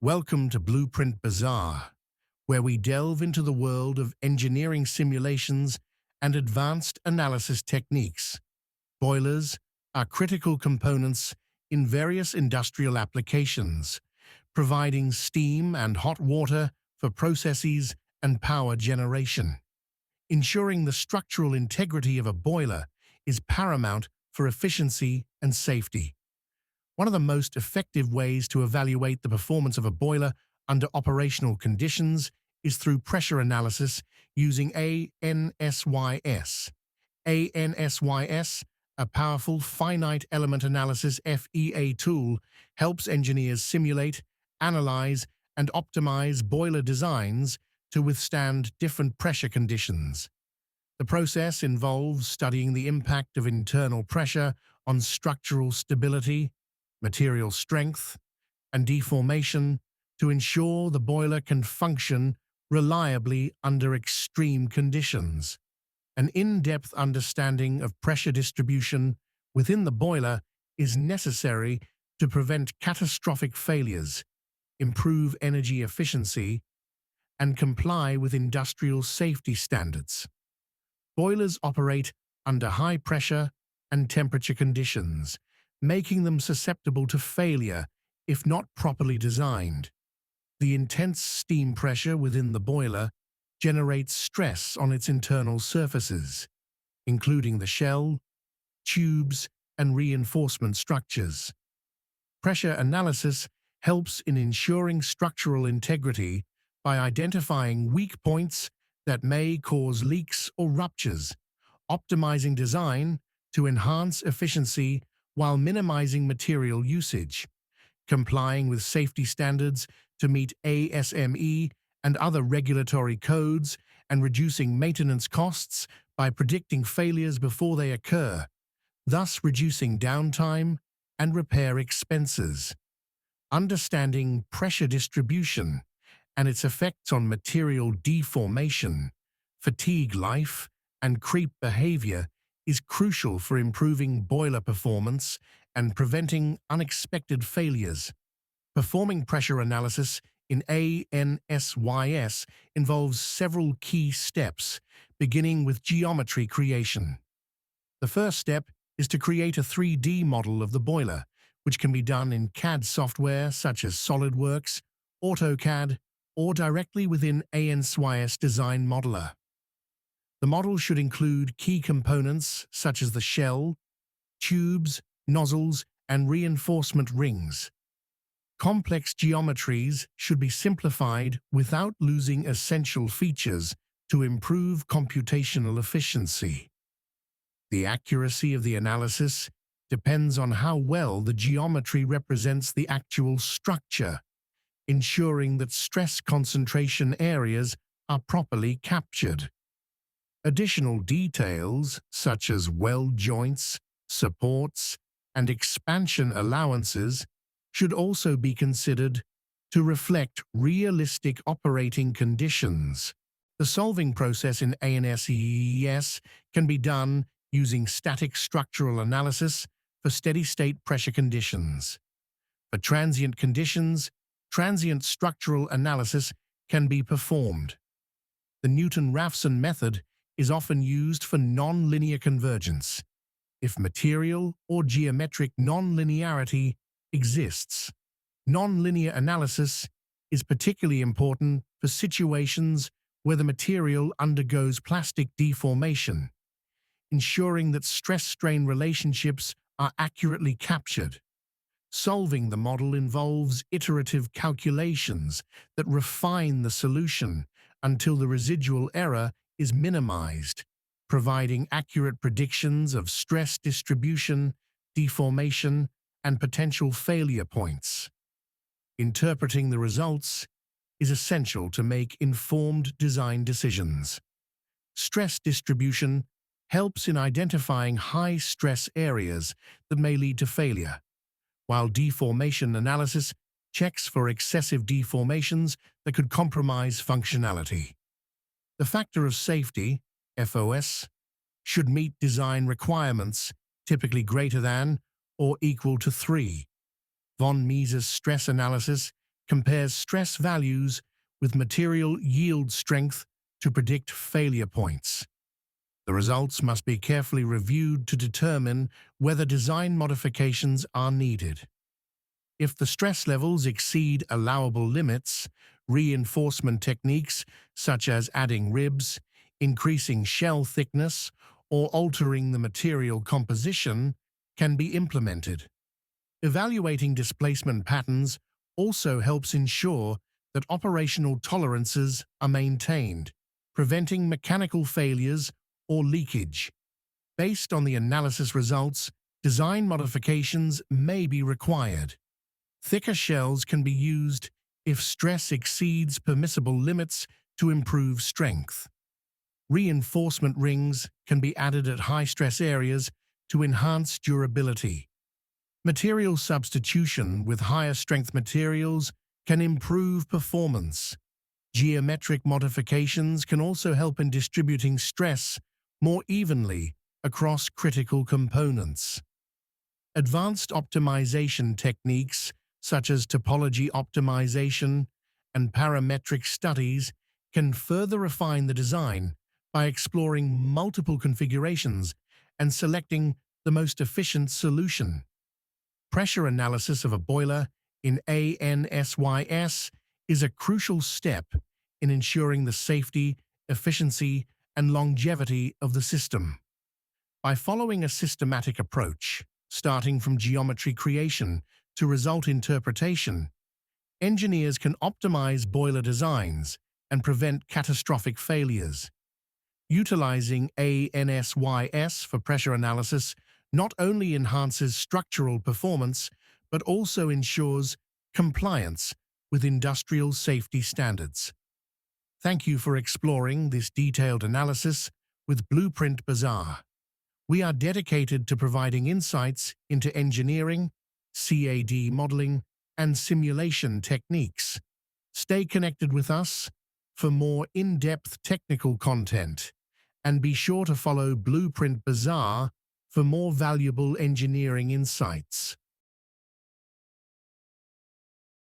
Welcome to Blueprint Bazaar, where we delve into the world of engineering simulations and advanced analysis techniques. Boilers are critical components in various industrial applications, providing steam and hot water for processes and power generation. Ensuring the structural integrity of a boiler is paramount for efficiency and safety. One of the most effective ways to evaluate the performance of a boiler under operational conditions is through pressure analysis using ANSYS. ANSYS, a powerful finite element analysis FEA tool, helps engineers simulate, analyze, and optimize boiler designs to withstand different pressure conditions. The process involves studying the impact of internal pressure on structural stability, material strength, and deformation to ensure the boiler can function reliably under extreme conditions. An in-depth understanding of pressure distribution within the boiler is necessary to prevent catastrophic failures, improve energy efficiency, and comply with industrial safety standards. Boilers operate under high pressure and temperature conditions, making them susceptible to failure if not properly designed. The intense steam pressure within the boiler generates stress on its internal surfaces, including the shell, tubes, and reinforcement structures. Pressure analysis helps in ensuring structural integrity by identifying weak points that may cause leaks or ruptures, optimizing design to enhance efficiency while minimizing material usage, complying with safety standards to meet ASME and other regulatory codes, and reducing maintenance costs by predicting failures before they occur, thus reducing downtime and repair expenses. Understanding pressure distribution and its effects on material deformation, fatigue life, and creep behavior is crucial for improving boiler performance and preventing unexpected failures. Performing pressure analysis in ANSYS involves several key steps, beginning with geometry creation. The first step is to create a 3D model of the boiler, which can be done in CAD software such as SolidWorks, AutoCAD, or directly within ANSYS Design Modeler. The model should include key components such as the shell, tubes, nozzles, and reinforcement rings. Complex geometries should be simplified without losing essential features to improve computational efficiency. The accuracy of the analysis depends on how well the geometry represents the actual structure, ensuring that stress concentration areas are properly captured. Additional details, such as weld joints, supports, and expansion allowances, should also be considered to reflect realistic operating conditions. The solving process in ANSYS can be done using static structural analysis for steady-state pressure conditions. For transient conditions, transient structural analysis can be performed. The Newton-Raphson method is often used for nonlinear convergence, if material or geometric nonlinearity exists. Nonlinear analysis is particularly important for situations where the material undergoes plastic deformation, ensuring that stress-strain relationships are accurately captured. Solving the model involves iterative calculations that refine the solution until the residual error is minimized, providing accurate predictions of stress distribution, deformation, and potential failure points. Interpreting the results is essential to make informed design decisions. Stress distribution helps in identifying high-stress areas that may lead to failure, while deformation analysis checks for excessive deformations that could compromise functionality. The factor of safety, FOS, should meet design requirements, typically greater than or equal to 3. Von Mises stress analysis compares stress values with material yield strength to predict failure points. The results must be carefully reviewed to determine whether design modifications are needed. If the stress levels exceed allowable limits, reinforcement techniques such as adding ribs, increasing shell thickness, or altering the material composition can be implemented. Evaluating displacement patterns also helps ensure that operational tolerances are maintained, preventing mechanical failures or leakage. Based on the analysis results, design modifications may be required. Thicker shells can be used if stress exceeds permissible limits to improve strength. Reinforcement rings can be added at high-stress areas to enhance durability. Material substitution with higher-strength materials can improve performance. Geometric modifications can also help in distributing stress more evenly across critical components. Advanced optimization techniques such as topology optimization and parametric studies can further refine the design by exploring multiple configurations and selecting the most efficient solution. Pressure analysis of a boiler in ANSYS is a crucial step in ensuring the safety, efficiency, and longevity of the system. By following a systematic approach, starting from geometry creation to result interpretation, engineers can optimize boiler designs and prevent catastrophic failures. Utilizing ANSYS for pressure analysis not only enhances structural performance, but also ensures compliance with industrial safety standards. Thank you for exploring this detailed analysis with Blueprint Bazaar. We are dedicated to providing insights into engineering, CAD modeling, and simulation techniques. Stay connected with us for more in-depth technical content, and be sure to follow Blueprint Bazaar for more valuable engineering insights.